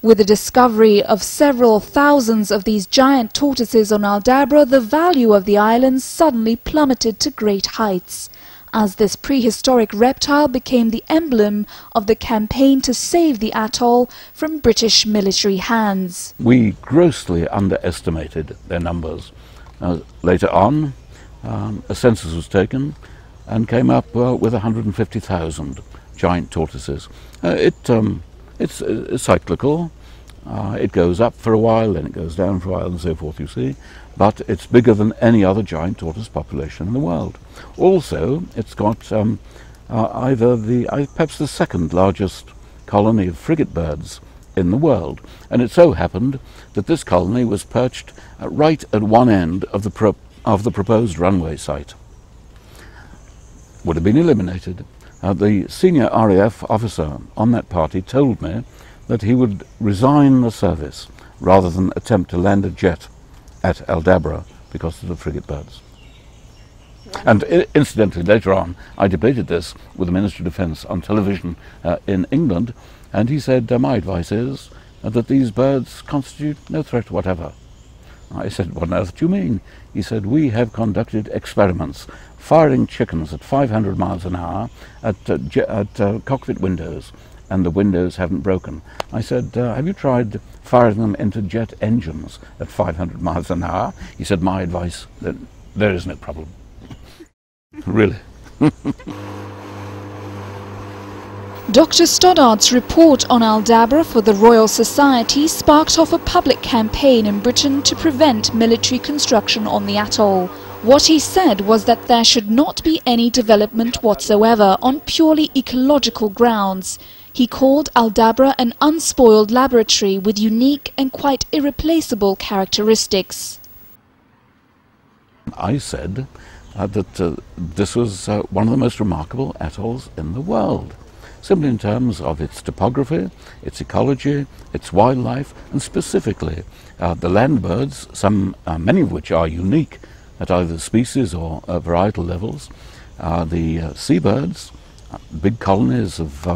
With the discovery of several thousands of these giant tortoises on Aldabra, the value of the islands suddenly plummeted to great heights, as this prehistoric reptile became the emblem of the campaign to save the atoll from British military hands. We grossly underestimated their numbers. Later on, a census was taken and came up with 150,000 giant tortoises. It's cyclical. It goes up for a while, then it goes down for a while, and so forth, you see. But it's bigger than any other giant tortoise population in the world. Also, it's got perhaps the second largest colony of frigate birds in the world. And it so happened that this colony was perched right at one end of the proposed runway site. Would have been eliminated. The senior RAF officer on that party told me that he would resign the service rather than attempt to land a jet at Aldabra because of the frigate birds. And incidentally, later on, I debated this with the Minister of Defence on television in England, and he said, my advice is that these birds constitute no threat whatever. I said, what on earth do you mean? He said, we have conducted experiments firing chickens at 500 miles an hour at cockpit windows, and the windows haven't broken. I said, have you tried firing them into jet engines at 500 miles an hour? He said, my advice, that there is no problem. Really. Dr. Stoddart's report on Aldabra for the Royal Society sparked off a public campaign in Britain to prevent military construction on the atoll. What he said was that there should not be any development whatsoever on purely ecological grounds. He called Aldabra an unspoiled laboratory with unique and quite irreplaceable characteristics. I said that this was one of the most remarkable atolls in the world, simply in terms of its topography, its ecology, its wildlife, and specifically the land birds, many of which are unique at either species or varietal levels. The seabirds, big colonies of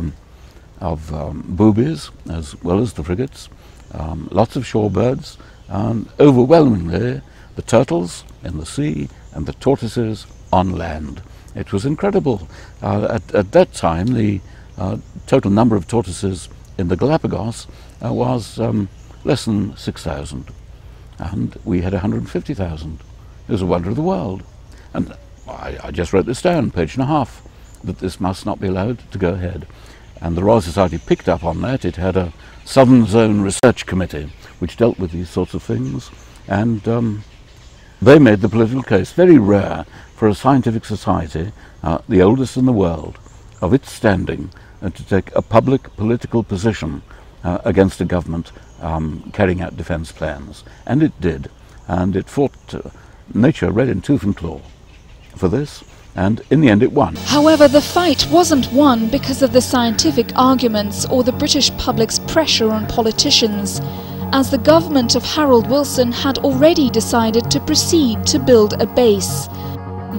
boobies as well as the frigates, lots of shorebirds, and overwhelmingly the turtles in the sea and the tortoises on land. It was incredible. At that time, the total number of tortoises in the Galapagos was less than 6,000, and we had 150,000. It was a wonder of the world. And I just wrote this down, page and a half, that this must not be allowed to go ahead. And the Royal Society picked up on that. It had a Southern Zone Research Committee which dealt with these sorts of things, and they made the political case. Very rare for a scientific society, the oldest in the world, of its standing, to take a public political position against a government carrying out defence plans. And it did. And it fought nature red in tooth and claw for this. And in the end it won. However, the fight wasn't won because of the scientific arguments or the British public's pressure on politicians, as the government of Harold Wilson had already decided to proceed to build a base.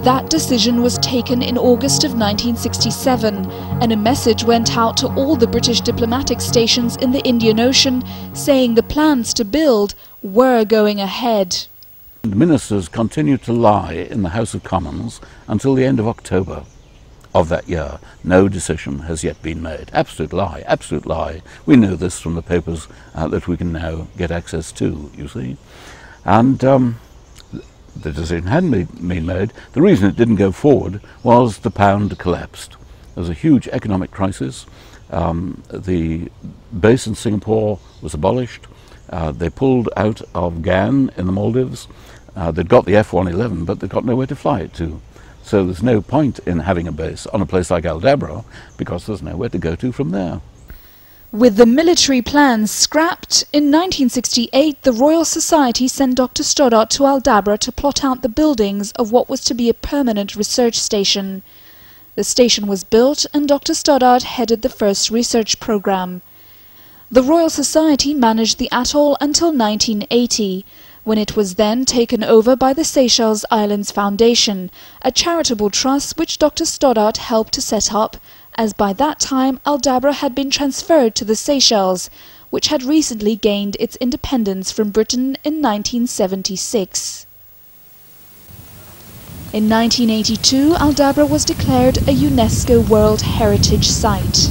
That decision was taken in August of 1967, and a message went out to all the British diplomatic stations in the Indian Ocean saying the plans to build were going ahead. Ministers continued to lie in the House of Commons until the end of October of that year. No decision has yet been made. Absolute lie, absolute lie. We know this from the papers that we can now get access to, you see. And the decision hadn't been made. The reason it didn't go forward was the pound collapsed. There was a huge economic crisis. The base in Singapore was abolished. They pulled out of Gan in the Maldives. They'd got the F-111, but they'd got nowhere to fly it to. So there's no point in having a base on a place like Aldabra, because there's nowhere to go to from there. With the military plans scrapped, in 1968 the Royal Society sent Dr. Stoddart to Aldabra to plot out the buildings of what was to be a permanent research station. The station was built, and Dr. Stoddart headed the first research program. The Royal Society managed the atoll until 1980, when it was then taken over by the Seychelles Islands Foundation, a charitable trust which Dr. Stoddart helped to set up, as by that time Aldabra had been transferred to the Seychelles, which had recently gained its independence from Britain in 1976. In 1982, Aldabra was declared a UNESCO World Heritage Site.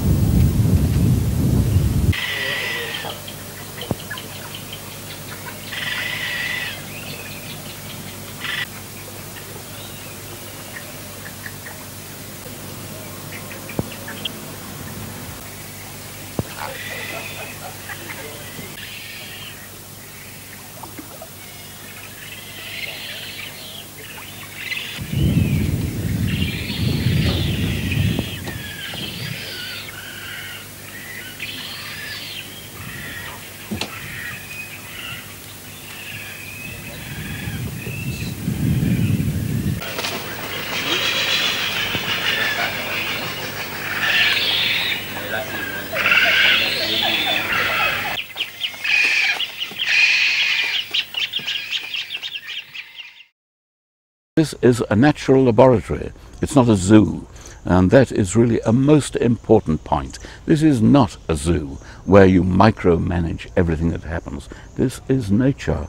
This is a natural laboratory. It's not a zoo, and that is really a most important point. This is not a zoo where you micromanage everything that happens. This is nature,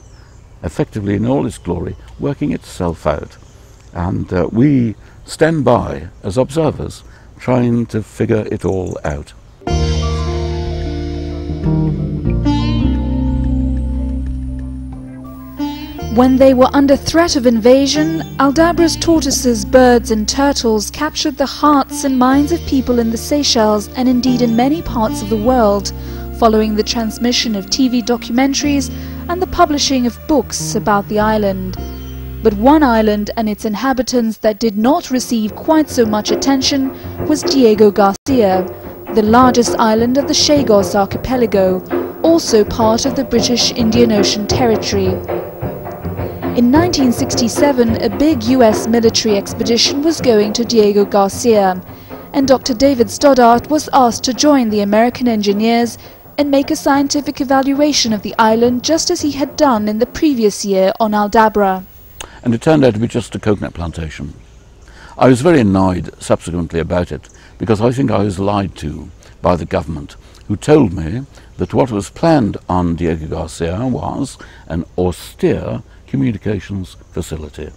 effectively in all its glory, working itself out. And we stand by as observers, trying to figure it all out. When they were under threat of invasion, Aldabra's tortoises, birds and turtles captured the hearts and minds of people in the Seychelles and indeed in many parts of the world, following the transmission of TV documentaries and the publishing of books about the island. But one island and its inhabitants that did not receive quite so much attention was Diego Garcia, the largest island of the Seychelles archipelago, also part of the British Indian Ocean Territory. In 1967, a big US military expedition was going to Diego Garcia, and Dr. David Stoddart was asked to join the American engineers and make a scientific evaluation of the island just as he had done in the previous year on Aldabra. And it turned out to be just a coconut plantation. I was very annoyed subsequently about it, because I think I was lied to by the government, who told me that what was planned on Diego Garcia was an austere communications facility.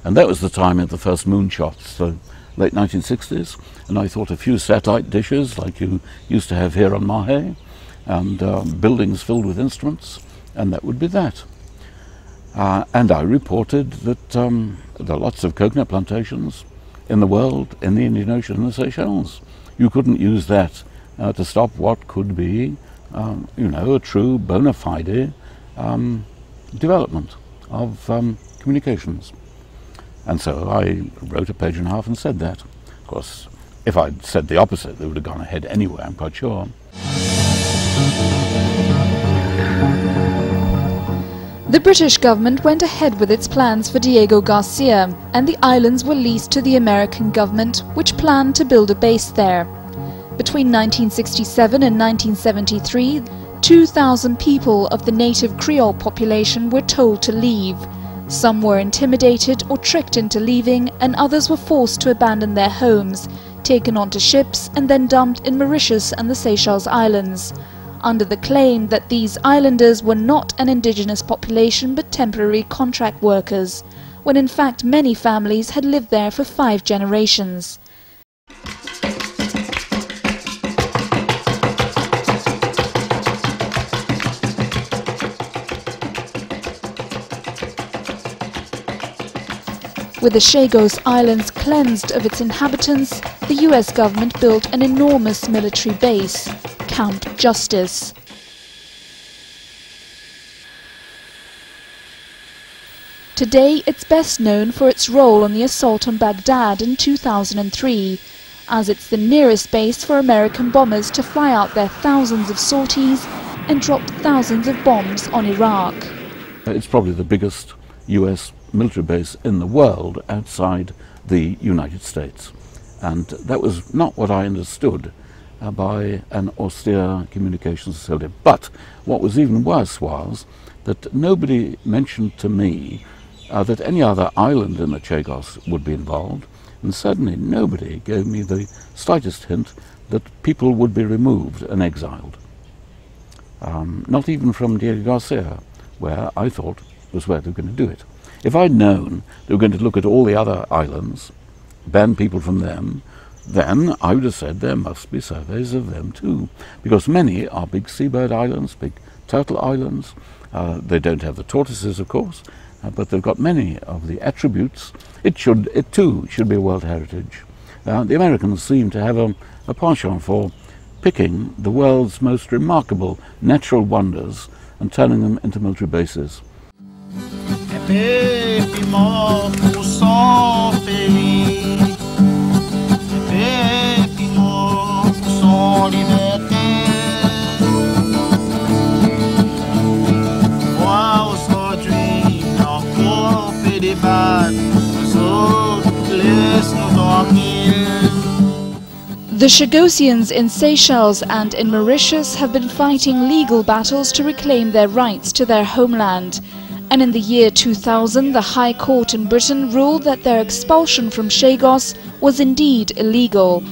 And that was the time of the first moonshots, the late 1960s, and I thought a few satellite dishes like you used to have here on Mahe, and buildings filled with instruments, and that would be that. And I reported that there are lots of coconut plantations in the world, in the Indian Ocean and the Seychelles. You couldn't use that to stop what could be, you know, a true bona fide development of communications. And so I wrote a page and a half and said that. Of course, if I'd said the opposite, they would have gone ahead anyway, I'm quite sure. The British government went ahead with its plans for Diego Garcia, and the islands were leased to the American government, which planned to build a base there. Between 1967 and 1973, 2,000 people of the native Creole population were told to leave. Some were intimidated or tricked into leaving, and others were forced to abandon their homes, taken onto ships and then dumped in Mauritius and the Seychelles Islands, under the claim that these islanders were not an indigenous population but temporary contract workers, when in fact many families had lived there for 5 generations. With the Seychelles Islands cleansed of its inhabitants, the US government built an enormous military base, Camp Justice. Today it's best known for its role on the assault on Baghdad in 2003, as it's the nearest base for American bombers to fly out their thousands of sorties and drop thousands of bombs on Iraq. It's probably the biggest US military base in the world outside the United States. And that was not what I understood by an austere communications facility. But what was even worse was that nobody mentioned to me that any other island in the Seychelles would be involved, and certainly nobody gave me the slightest hint that people would be removed and exiled. not even from Diego Garcia, where I thought was where they were going to do it. If I'd known they were going to look at all the other islands, ban people from them, then I would have said there must be surveys of them too, because many are big seabird islands, big turtle islands. They don't have the tortoises, of course, but they've got many of the attributes. It too should be a World Heritage. The Americans seem to have a penchant for picking the world's most remarkable natural wonders and turning them into military bases. The Chagosians in Seychelles and in Mauritius have been fighting legal battles to reclaim their rights to their homeland. And in the year 2000, the High Court in Britain ruled that their expulsion from Chagos was indeed illegal.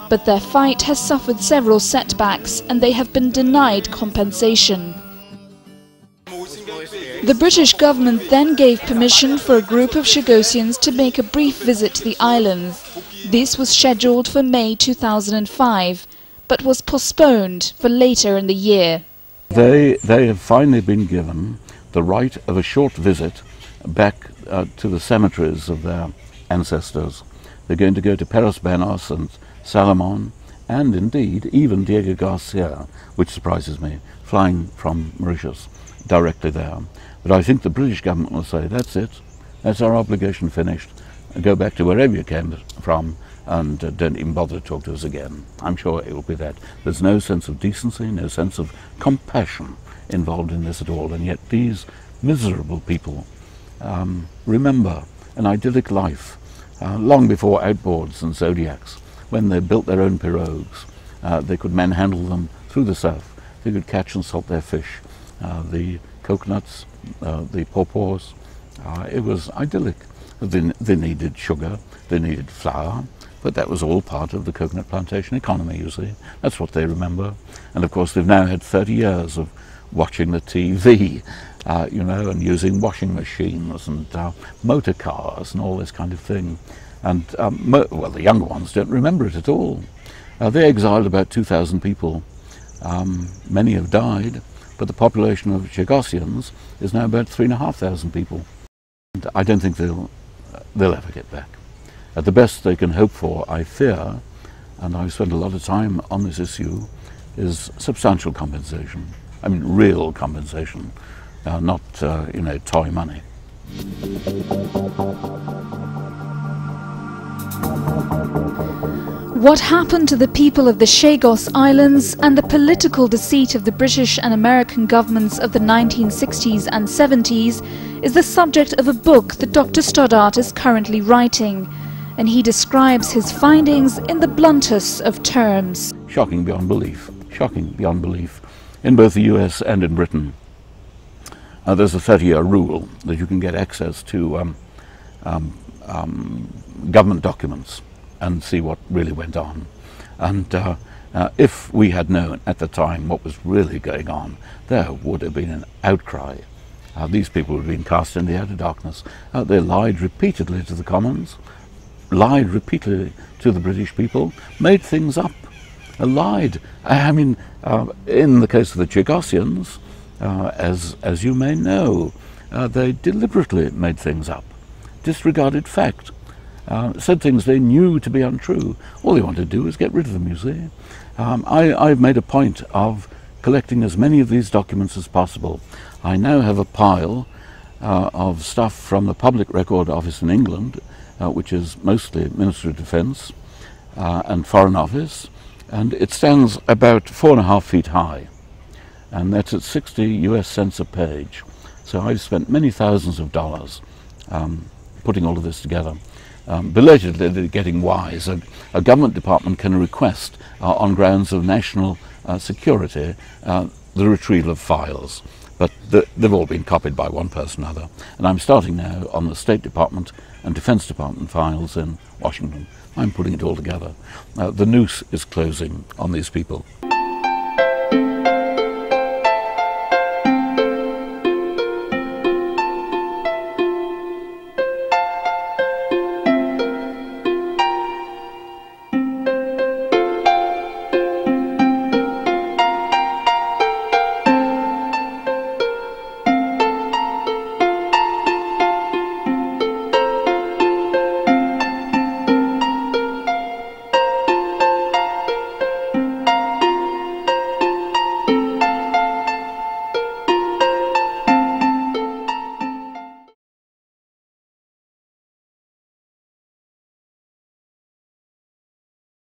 But their fight has suffered several setbacks and they have been denied compensation. The British government then gave permission for a group of Chagosians to make a brief visit to the islands. This was scheduled for May 2005, but was postponed for later in the year. They have finally been given the right of a short visit back to the cemeteries of their ancestors. They're going to go to Peros Benos and Salomon, and indeed even Diego Garcia, which surprises me, flying from Mauritius directly there. But I think the British government will say, that's it, that's our obligation finished, go back to wherever you came from and don't even bother to talk to us again. I'm sure it will be that. There's no sense of decency, no sense of compassion involved in this at all, and yet these miserable people remember an idyllic life long before outboards and zodiacs, when they built their own pirogues. They could manhandle them through the surf, they could catch and salt their fish, the coconuts, the pawpaws. It was idyllic. They needed sugar, they needed flour, but that was all part of the coconut plantation economy, you see. That's what they remember. And of course they've now had 30 years of watching the TV, you know, and using washing machines and motor cars and all this kind of thing. And, well, the younger ones don't remember it at all. They exiled about 2,000 people. Many have died, but the population of Chagosians is now about 3,500 people. And I don't think they'll ever get back. At the best they can hope for, I fear, and I've spent a lot of time on this issue, is substantial compensation. I mean real compensation, not you know, toy money. What happened to the people of the Chagos Islands and the political deceit of the British and American governments of the 1960s and 70s is the subject of a book that Dr. Stoddart is currently writing, and he describes his findings in the bluntest of terms. Shocking beyond belief, in both the US and in Britain. There's a 30-year rule that you can get access to government documents and see what really went on. And if we had known at the time what was really going on, there would have been an outcry. These people would have been cast in the outer darkness. They lied repeatedly to the Commons, lied repeatedly to the British people, made things up, lied. I mean, in the case of the Chagosians, as you may know, they deliberately made things up, disregarded fact, said things they knew to be untrue. All they wanted to do was get rid of them, you see. I've made a point of collecting as many of these documents as possible. I now have a pile of stuff from the Public Record Office in England, which is mostly Ministry of Defence and Foreign Office, and it stands about 4.5 feet high, and that's at 60 US cents a page. So I've spent many thousands of dollars putting all of this together. Belatedly, they're getting wise. A government department can request, on grounds of national security, the retrieval of files. But they've all been copied by one person or another. And I'm starting now on the State Department and Defense Department files in Washington. I'm putting it all together. The noose is closing on these people.